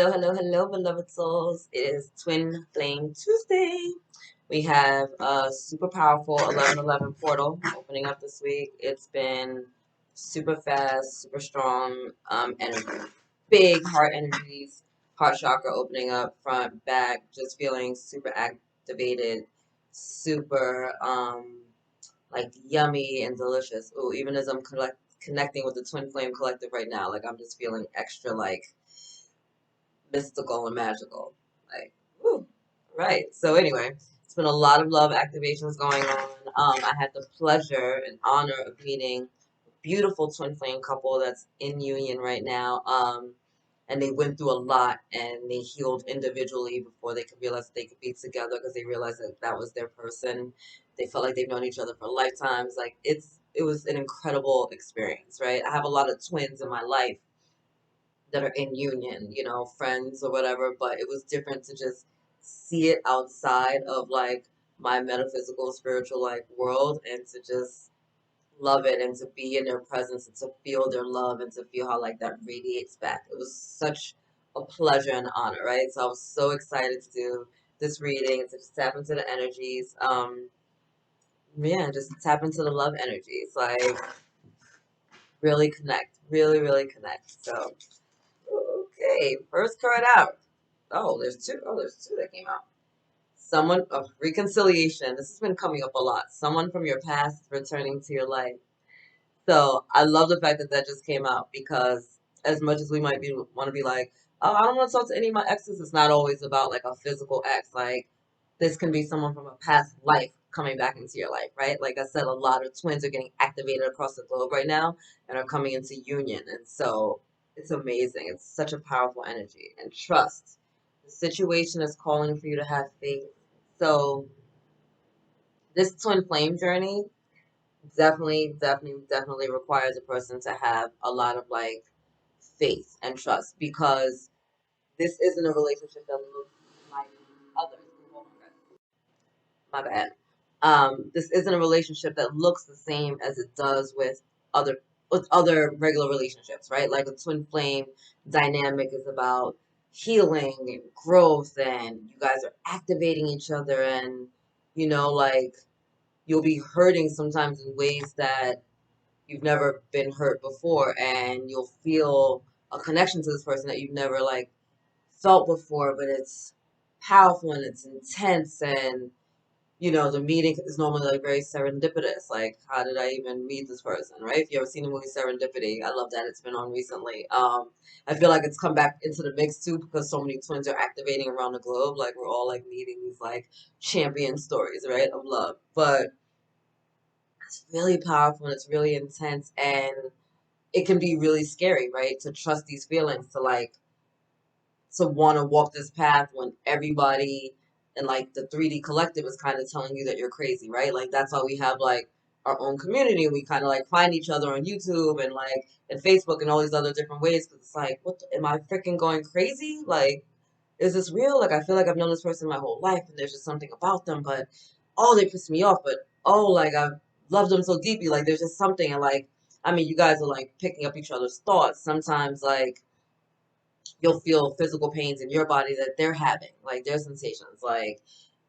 Hello, beloved souls. It is Twin Flame Tuesday. We have a super powerful 1111 portal opening up this week. It's been super fast, super strong energy. Big heart energies, heart chakra opening up, front, back, just feeling super activated, super like yummy and delicious. Ooh, even as I'm connecting with the Twin Flame Collective right now, like I'm just feeling extra like mystical and magical. Like, woo. Right. So anyway, it's been a lot of love activations going on. I had the pleasure and honor of meeting a beautiful twin flame couple that's in union right now. And they went through a lot and they healed individually before they could realize that they could be together because they realized that that was their person. They felt like they've known each other for lifetimes. Like it was an incredible experience, right? I have a lot of twins in my life that are in union, friends or whatever, but it was different to just see it outside of like my metaphysical, spiritual like world and to just love it and to be in their presence and to feel their love and to feel how like that radiates back. It was such a pleasure and honor, right? So I was so excited to do this reading and to just tap into the energies. Yeah, just tap into the love energies. Like really connect. Really, really connect. So okay, first card out. Oh, there's two. Oh, there's two that came out. Someone of reconciliation. This has been coming up a lot. Someone from your past returning to your life. So I love the fact that that just came out because as much as we might be want to be like, oh, I don't want to talk to any of my exes. It's not always about like a physical ex. Like this can be someone from a past life coming back into your life, right? Like I said, a lot of twins are getting activated across the globe right now and are coming into union, and so it's amazing. It's such a powerful energy and trust. The situation is calling for you to have faith. So this twin flame journey definitely requires a person to have a lot of like faith and trust because this isn't a relationship that looks like others. Oh my bad. This isn't a relationship that looks the same as it does other with other regular relationships, right? Like a twin flame dynamic is about healing and growth, and you guys are activating each other, and like you'll be hurting sometimes in ways that you've never been hurt before, and you'll feel a connection to this person that you've never like felt before, but it's powerful and it's intense, and the meeting is normally like very serendipitous. Like, how did I even meet this person, right? If you ever seen the movie Serendipity, I love that. It's been on recently. I feel like it's come back into the mix too because so many twins are activating around the globe. Like, we're all like meeting these like champion stories, right, of love. But it's really powerful and it's really intense and it can be really scary, right? To trust these feelings, to like to want to walk this path when everybody and like the 3D collective is kind of telling you that you're crazy, right? Like that's why we have like our own community. We kind of like find each other on YouTube and like and Facebook and all these other different ways because it's like, am I freaking going crazy? Like, is this real? Like, I feel like I've known this person my whole life and there's just something about them, but oh, they piss me off. But oh, like I've loved them so deeply. Like, there's just something. And like, I mean, you guys are like picking up each other's thoughts. Sometimes, like, you'll feel physical pains in your body that they're having, like their sensations. Like,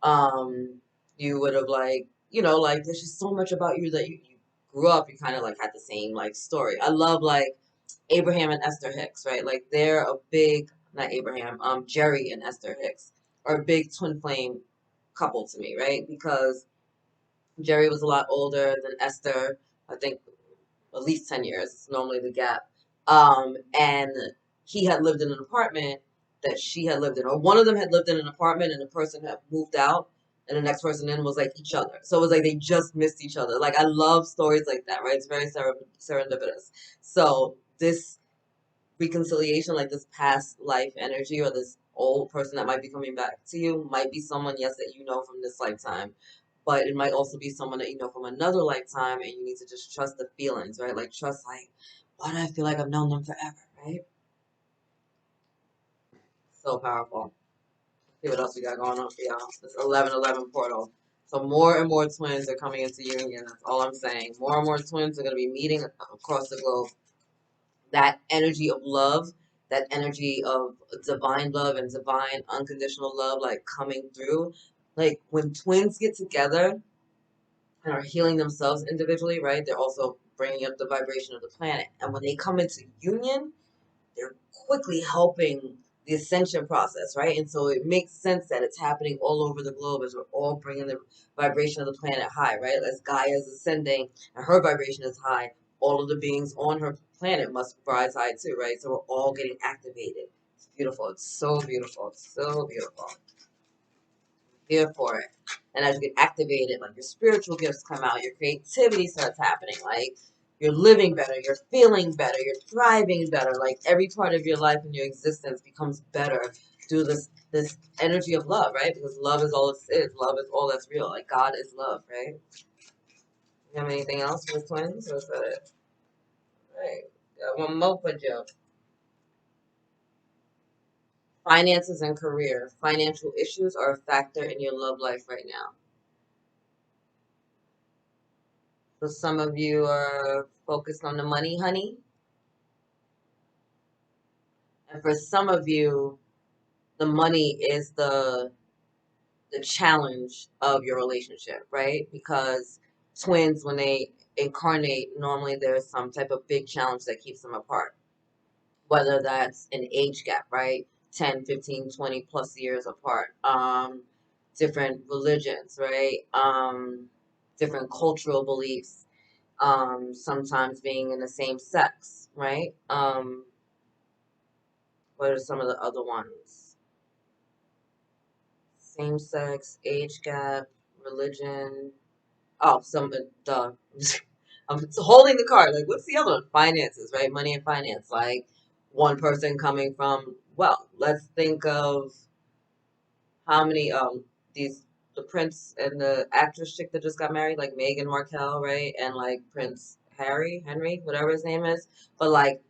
um, you would have like, like there's just so much about you that you grew up, you kind of like had the same like story. I love like Abraham and Esther Hicks, right? Like they're a big, not Abraham, Jerry and Esther Hicks are a big twin flame couple to me, right? Because Jerry was a lot older than Esther, I think at least 10 years, normally the gap. And he had lived in an apartment that she had lived in, or one of them had lived in an apartment and the person had moved out and the next person in was like each other. So it was like they just missed each other. Like I love stories like that, right? It's very serendipitous. So this reconciliation, like this past life energy or this old person that might be coming back to you, might be someone, yes, that you know from this lifetime, but it might also be someone that you know from another lifetime, and you need to just trust the feelings, right? Like trust, like, why do I feel like I've known them forever, right? So powerful. See what else we got going on for y'all. This 1111 portal. So more and more twins are coming into union. That's all I'm saying. More and more twins are going to be meeting across the globe. That energy of love that energy of divine love and divine unconditional love, like coming through. Like when twins get together and are healing themselves individually, right? They're also bringing up the vibration of the planet. And when they come into union, they're quickly helping the ascension process, right? And so it makes sense that it's happening all over the globe as we're all bringing the vibration of the planet high, right? As Gaia is ascending and her vibration is high, all of the beings on her planet must rise high too, right? So we're all getting activated. It's beautiful. It's so beautiful. It's so beautiful. Here for it. And as you get activated, like your spiritual gifts come out, your creativity starts happening, like you're living better, you're feeling better, you're thriving better, like every part of your life and your existence becomes better through this energy of love, right? Because love is all it is. Love is all that's real. Like God is love, right? You have anything else with twins? Or is that it? Right. Got one more for Joe. Finances and career. Financial issues are a factor in your love life right now. So some of you are focused on the money, honey. And for some of you, the money is the challenge of your relationship, right? Because twins, when they incarnate, normally there's some type of big challenge that keeps them apart. Whether that's an age gap, right? 10, 15, 20 plus years apart. Different religions, right? Different cultural beliefs. Sometimes being in the same sex, right? What are some of the other ones? Same sex, age gap, religion. Oh, some the I'm holding the card. Like, what's the other one? Finances, right? Money and finance. Like, one person coming from well, let's think of how many these the prince and the actress chick that just got married, like Meghan Markle, right? And like Prince Henry, whatever his name is. But like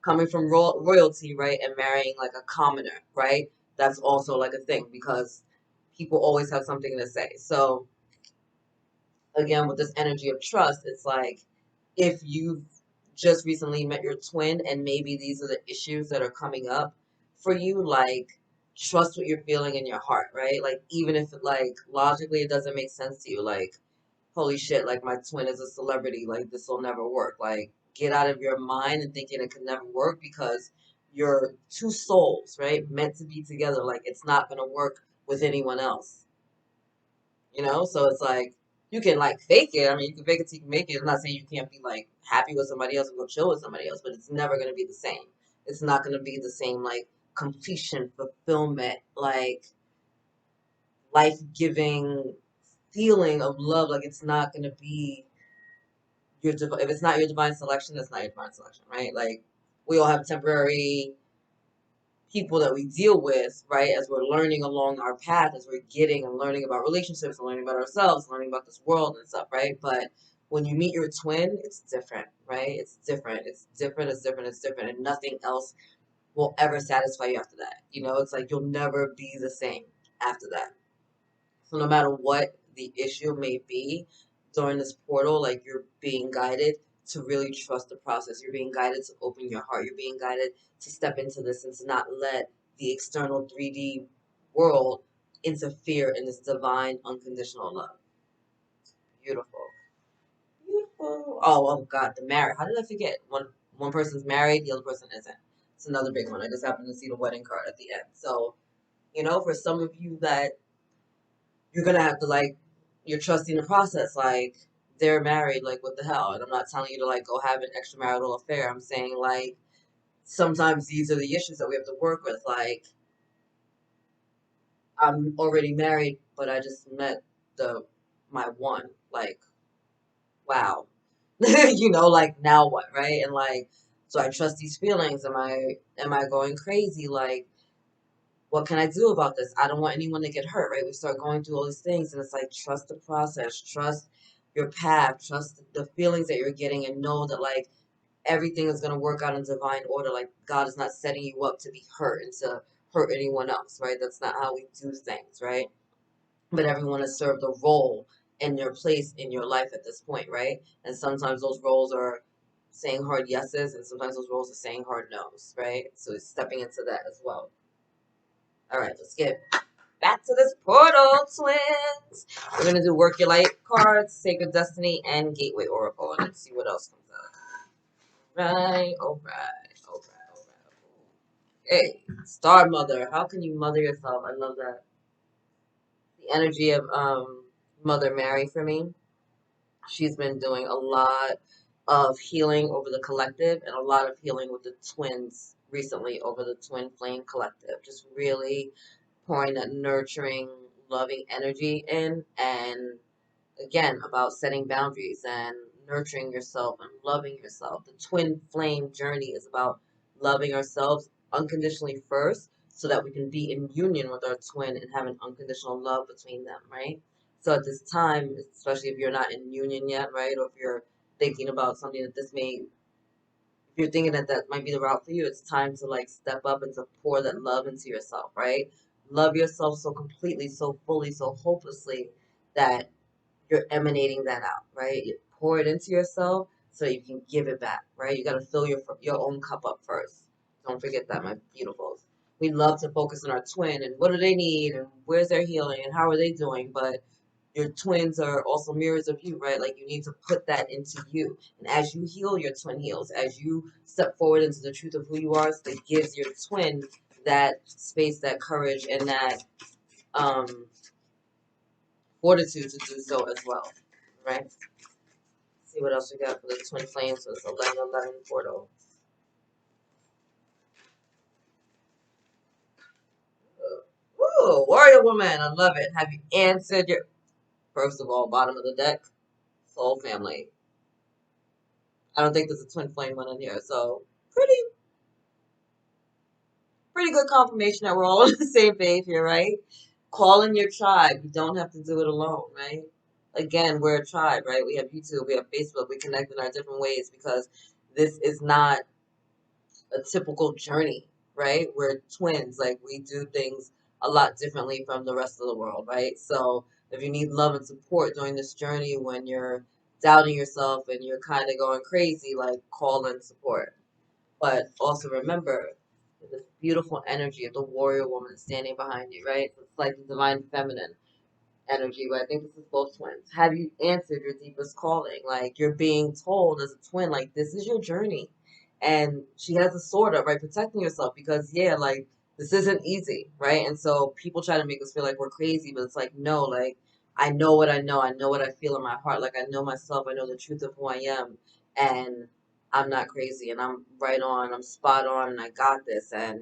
coming from royalty, right, and marrying like a commoner, right? That's also like a thing because people always have something to say. So again, with this energy of trust, it's like if you've just recently met your twin and maybe these are the issues that are coming up for you, like trust what you're feeling in your heart, right? Like even if like logically it doesn't make sense to you, like holy shit, like my twin is a celebrity, like this will never work. Like get out of your mind and thinking it could never work because you're two souls, right? Meant to be together. Like it's not gonna work with anyone else. So it's like you can like fake it. I mean, you can fake it till you can make it. I'm not saying you can't be like happy with somebody else and go chill with somebody else, but it's never gonna be the same. It's not gonna be the same like completion, fulfillment, like life giving feeling of love. Like it's not gonna be if it's not your divine selection, that's not your divine selection, right? Like we all have temporary people that we deal with, right? As we're learning along our path, as we're getting and learning about relationships and learning about ourselves, learning about this world and stuff, right? But when you meet your twin, it's different, right? It's different. It's different. It's different. It's different. And nothing else will ever satisfy you after that. It's like you'll never be the same after that. So no matter what the issue may be during this portal, like you're being guided to really trust the process. You're being guided to open your heart. You're being guided to step into this and to not let the external 3D world interfere in this divine unconditional love. Beautiful. Beautiful. Oh God, the marriage. How did I forget? One person's married, the other person isn't. It's another big one. I just happened to see the wedding card at the end. So, for some of you that you're gonna have to like you're trusting the process, like they're married, like what the hell? And I'm not telling you to like go have an extramarital affair. I'm saying like sometimes these are the issues that we have to work with. Like I'm already married, but I just met the my one. Like, wow. Like now what, right? And like so I trust these feelings. Am I going crazy? Like what can I do about this? I don't want anyone to get hurt, right? We start going through all these things, and it's like trust the process, trust your path, trust the feelings that you're getting, and know that like everything is going to work out in divine order. Like God is not setting you up to be hurt and to hurt anyone else, right? That's not how we do things, right? But everyone has served a role in their place in your life at this point, right? And sometimes those roles are saying hard yeses, and sometimes those roles are saying hard nos, right? So it's stepping into that as well. All right, let's get back to this portal, twins. We're gonna do Work Your Light cards, Sacred Destiny, and Gateway Oracle, and let's see what else comes up. Right, all right, all right, all right. Okay, Star Mother. How can you mother yourself? I love that. The energy of Mother Mary for me. She's been doing a lot of healing over the collective and a lot of healing with the twins recently over the Twin Flame Collective. Just really pouring that nurturing, loving energy in, and again about setting boundaries and nurturing yourself and loving yourself. The twin flame journey is about loving ourselves unconditionally first so that we can be in union with our twin and have an unconditional love between them, right? So at this time, especially if you're not in union yet, right, or if you're thinking about something that this may, if you're thinking that that might be the route for you, it's time to like step up and to pour that love into yourself, right? Love yourself so completely, so fully, so hopelessly that you're emanating that out, right? You pour it into yourself so you can give it back, right? You got to fill your own cup up first. Don't forget that, my beautifuls. We love to focus on our twin and what do they need and where's their healing and how are they doing, but your twins are also mirrors of you, right? Like you need to put that into you. And as you heal, your twin heals. As you step forward into the truth of who you are, it gives your twin that space, that courage, and that um, fortitude to do so as well, right? See what else we got for the twin flames with 1111 portal. Ooh, warrior woman, I love it. Have you answered your first of all, bottom of the deck, soul family. I don't think there's a twin flame one in here, so pretty good confirmation that we're all on the same page here, right? Call in your tribe. You don't have to do it alone, right? Again, we're a tribe, right? We have YouTube, we have Facebook, we connect in our different ways because this is not a typical journey, right? We're twins. Like we do things a lot differently from the rest of the world, right? So if you need love and support during this journey when you're doubting yourself and you're kind of going crazy, like call in support. But also remember this beautiful energy of the warrior woman standing behind you, right? It's like the divine feminine energy, but I think this is both twins. Have you answered your deepest calling? Like you're being told as a twin, like this is your journey. And she has a sword up, right? Protecting yourself because yeah, like this isn't easy, right? And so people try to make us feel like we're crazy, but it's like no, like I know what I know. I know what I feel in my heart. Like I know myself. I know the truth of who I am. And I'm not crazy and I'm right on. I'm spot on and I got this. And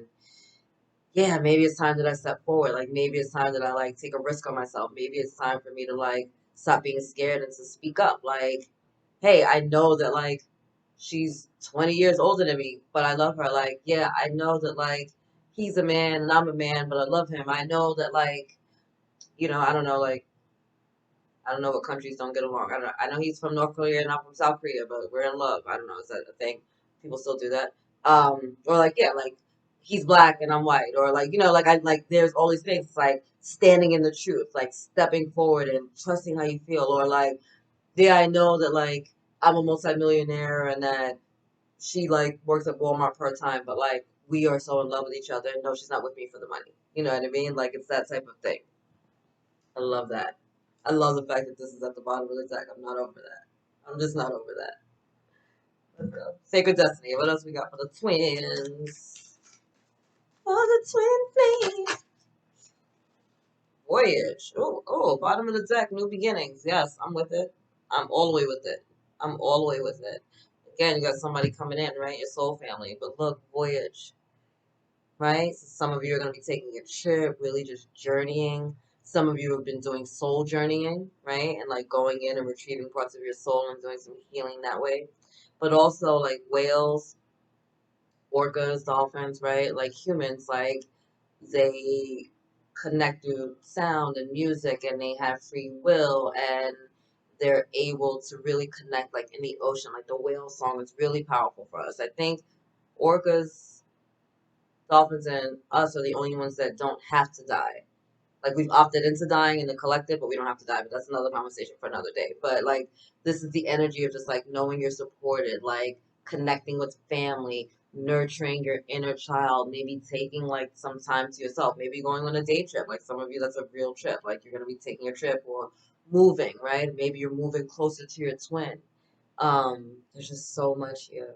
yeah, maybe it's time that I step forward. Like maybe it's time that I like take a risk on myself. Maybe it's time for me to like stop being scared and to speak up. Like, hey, I know that like she's 20 years older than me, but I love her. Like, yeah, I know that like he's a man and I'm a man, but I love him. I know that like, I don't know, like I don't know what countries don't get along. I know he's from North Korea and I'm from South Korea, but we're in love. I don't know, is that a thing? People still do that. Or like yeah, like he's black and I'm white, or like like I like there's all these things. It's like standing in the truth, like stepping forward and trusting how you feel, or like yeah, I know that like I'm a multimillionaire and that she like works at Walmart part time, but like we are so in love with each other. No, she's not with me for the money. You know what I mean? Like it's that type of thing. I love that. I love the fact that this is at the bottom of the deck. I'm not over that. I'm just not over that. Let's go. Sacred Destiny. What else we got for the twins? For the twin flame. Voyage. Oh, bottom of the deck. New beginnings. Yes, I'm with it. I'm all the way with it. I'm all the way with it. Again, you got somebody coming in, right? Your soul family. But look, voyage. Right? So some of you are going to be taking a trip, really just journeying. Some of you have been doing soul journeying, right? And like going in and retrieving parts of your soul and doing some healing that way. But also like whales, orcas, dolphins, right? Like humans, like they connect through sound and music and they have free will and they're able to really connect like in the ocean. Like the whale song is really powerful for us. I think orcas, dolphins and us are the only ones that don't have to die. Like we've opted into dying in the collective, but we don't have to die. But that's another conversation for another day. But like this is the energy of just like knowing you're supported, like connecting with family, nurturing your inner child, maybe taking like some time to yourself, maybe going on a day trip. Like some of you, that's a real trip. Like you're gonna be taking a trip or moving, right? Maybe you're moving closer to your twin. There's just so much here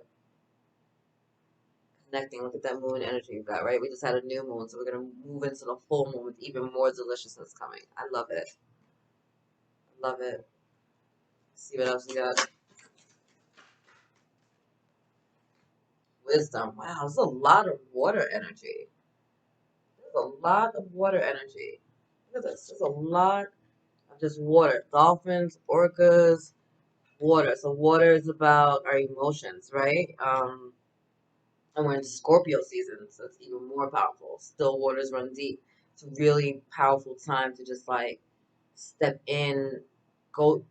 connecting. Look at that moon energy you got, right? We just had a new moon, so we're gonna move into the full moon with even more deliciousness coming. I love it. I love it. See what else you got? Wisdom. Wow, there's a lot of water energy. There's a lot of water energy. Look at this. There's a lot of just water. Dolphins, orcas, water. So water is about our emotions, right? And we're in Scorpio season, so it's even more powerful. Still waters run deep. It's a really powerful time to just like step in, go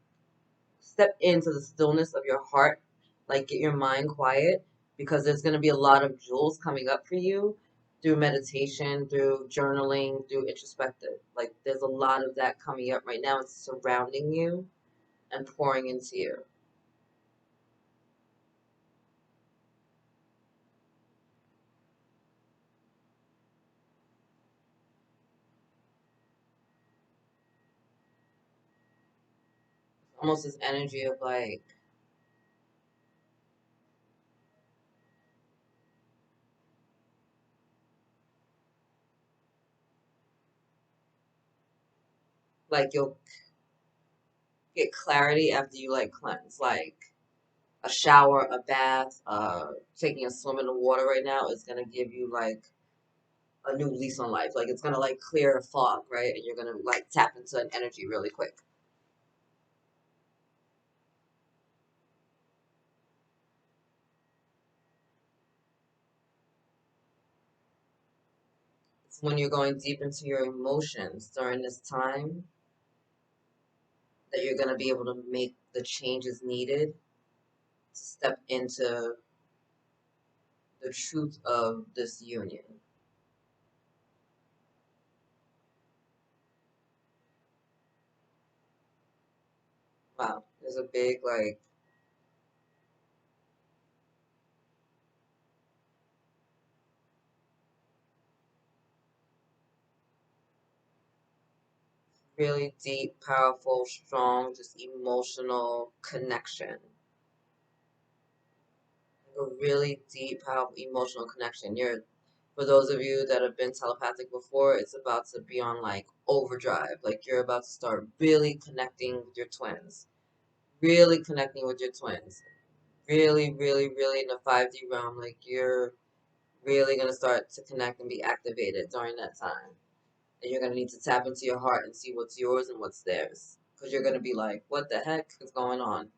step into the stillness of your heart, like get your mind quiet, because there's going to be a lot of jewels coming up for you through meditation, through journaling, through introspective. Like there's a lot of that coming up right now. It's surrounding you and pouring into you. Almost this energy of like you'll get clarity after you like cleanse, like a shower, a bath, taking a swim in the water right now is gonna give you like a new lease on life. Like it's gonna like clear a fog, right? And you're gonna like tap into an energy really quick. It's when you're going deep into your emotions during this time that you're gonna be able to make the changes needed to step into the truth of this union. Wow, there's a big like really deep, powerful, strong, just emotional connection. A really deep, powerful, emotional connection. You're, for those of you that have been telepathic before, it's about to be on like overdrive. Like you're about to start really connecting with your twins. Really connecting with your twins. Really, really, really in the 5D realm. Like you're really going to start to connect and be activated during that time. And you're going to need to tap into your heart and see what's yours and what's theirs. Because you're going to be like, what the heck is going on?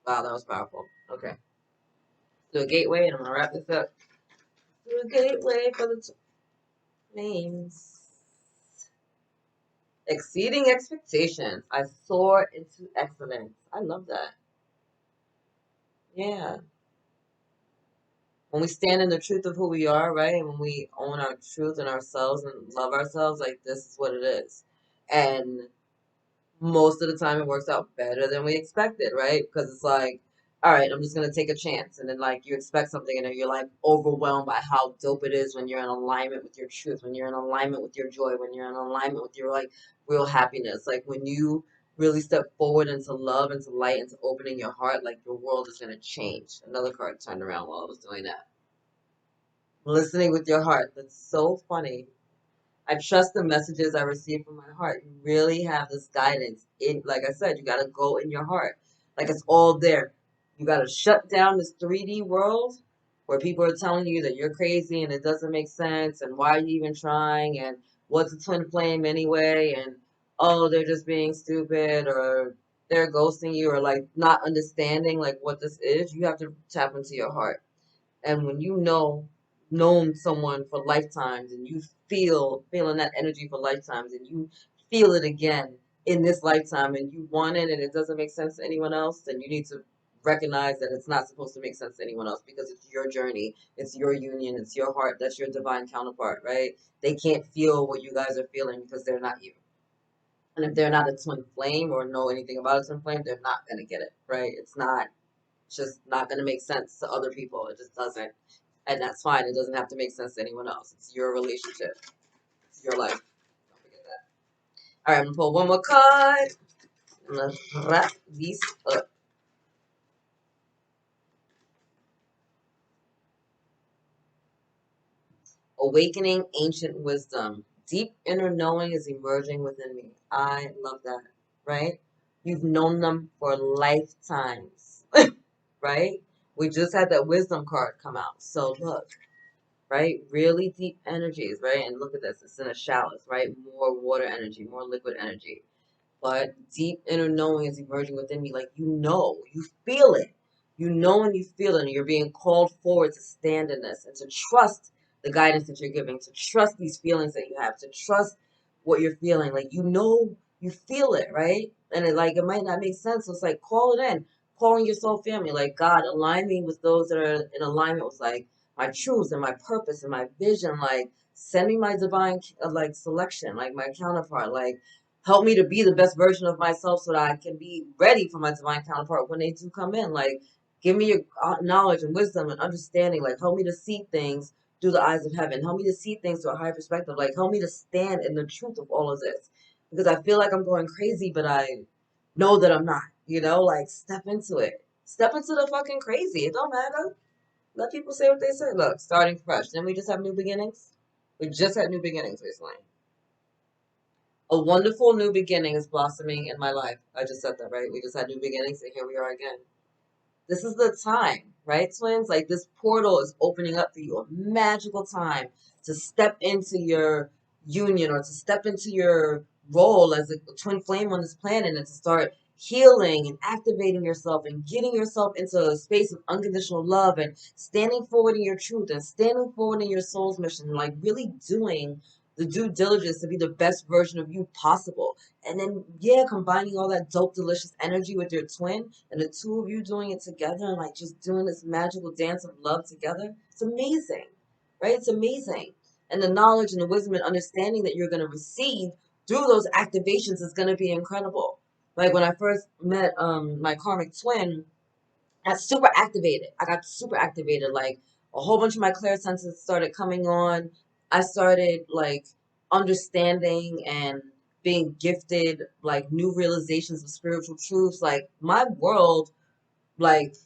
Wow, that was powerful. Okay. So a gateway, and I'm going to wrap this up. The gateway for the names. Exceeding expectations. I soar into excellence. I love that. Yeah. When we stand in the truth of who we are, right? And when we own our truth and ourselves and love ourselves, like this is what it is. And most of the time it works out better than we expected, right? Because it's like, all right, I'm just gonna take a chance, and then like you expect something, and then you're like overwhelmed by how dope it is when you're in alignment with your truth, when you're in alignment with your joy, when you're in alignment with your like real happiness. Like when you really step forward into love, into light, into opening your heart, like your world is gonna change. Another card turned around while I was doing that. Listening with your heart. That's so funny. I trust the messages I receive from my heart. You really have this guidance. Like I said, you got to go in your heart. Like it's all there. You got to shut down this 3D world where people are telling you that you're crazy and it doesn't make sense and why are you even trying and what's a twin flame anyway and oh, they're just being stupid or they're ghosting you or like not understanding like what this is. You have to tap into your heart. And when you known someone for lifetimes and you feeling that energy for lifetimes and you feel it again in this lifetime and you want it and it doesn't make sense to anyone else, then you need to recognize that it's not supposed to make sense to anyone else because it's your journey, it's your union, it's your heart, that's your divine counterpart, right? They can't feel what you guys are feeling because they're not you. And if they're not a twin flame or know anything about a twin flame, they're not gonna get it, right? It's not just not gonna make sense to other people. It just doesn't. And that's fine. It doesn't have to make sense to anyone else. It's your relationship. It's your life. Don't forget that. All right, I'm gonna pull one more card. I'm gonna wrap these up. Awakening ancient wisdom. Deep inner knowing is emerging within me. I love that, right? You've known them for lifetimes, right? We just had that wisdom card come out. So look, right? Really deep energies, right? And look at this. It's in a chalice, right? More water energy, more liquid energy. But deep inner knowing is emerging within me. Like, you feel it. You know and you feel it, and you're being called forward to stand in this and to trust the guidance that you're giving, to trust these feelings that you have, to trust what you're feeling. Like, you feel it, right? And it might not make sense. So it's like, call it in, calling your soul family. Like, God, align me with those that are in alignment with like my truths and my purpose and my vision. Like, send me my divine selection, like my counterpart. Like, help me to be the best version of myself so that I can be ready for my divine counterpart when they do come in. Like, give me your knowledge and wisdom and understanding. Like, help me to see things through the eyes of heaven. Help me to see things through a higher perspective. Like, help me to stand in the truth of all of this. Because I feel like I'm going crazy, but I know that I'm not. Like, step into it. Step into the fucking crazy. It don't matter. Let people say what they say. Look, starting fresh. Then we just have new beginnings. We just had new beginnings recently. A wonderful new beginning is blossoming in my life. I just said that, right? We just had new beginnings, and here we are again. This is the time, right, twins? Like, this portal is opening up for you, a magical time to step into your union or to step into your role as a twin flame on this planet and to start healing and activating yourself and getting yourself into a space of unconditional love and standing forward in your truth and standing forward in your soul's mission, like really doing the due diligence to be the best version of you possible. And then, yeah, combining all that dope, delicious energy with your twin and the two of you doing it together and like just doing this magical dance of love together. It's amazing, right? It's amazing. And the knowledge and the wisdom and understanding that you're going to receive through those activations is going to be incredible. Like when I first met my karmic twin, I got super activated. I got super activated. Like a whole bunch of my clairsenses started coming on. I started like understanding and being gifted like new realizations of spiritual truths. Like my world like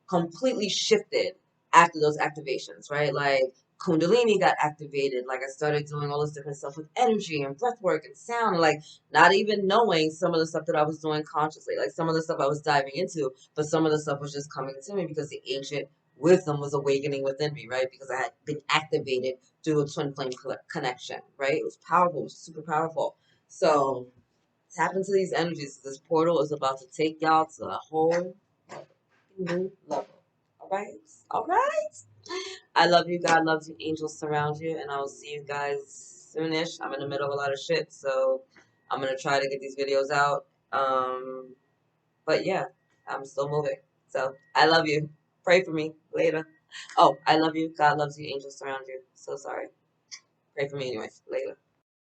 completely shifted after those activations, right? Like Kundalini got activated. Like I started doing all this different stuff with energy and breath work and sound, and like not even knowing some of the stuff that I was doing consciously. Like some of the stuff I was diving into, but some of the stuff was just coming to me because the ancient wisdom was awakening within me, right? Because I had been activated through a twin flame connection, right? It was powerful, it was super powerful. So tap into these energies. This portal is about to take y'all to a whole new level. All right? All right? I love you. God loves you. Angels surround you. And I will see you guys soonish. I'm in the middle of a lot of shit. So I'm going to try to get these videos out. But yeah, I'm still moving. So I love you. Pray for me later. Oh, I love you. God loves you. Angels surround you. So sorry. Pray for me anyway. Later.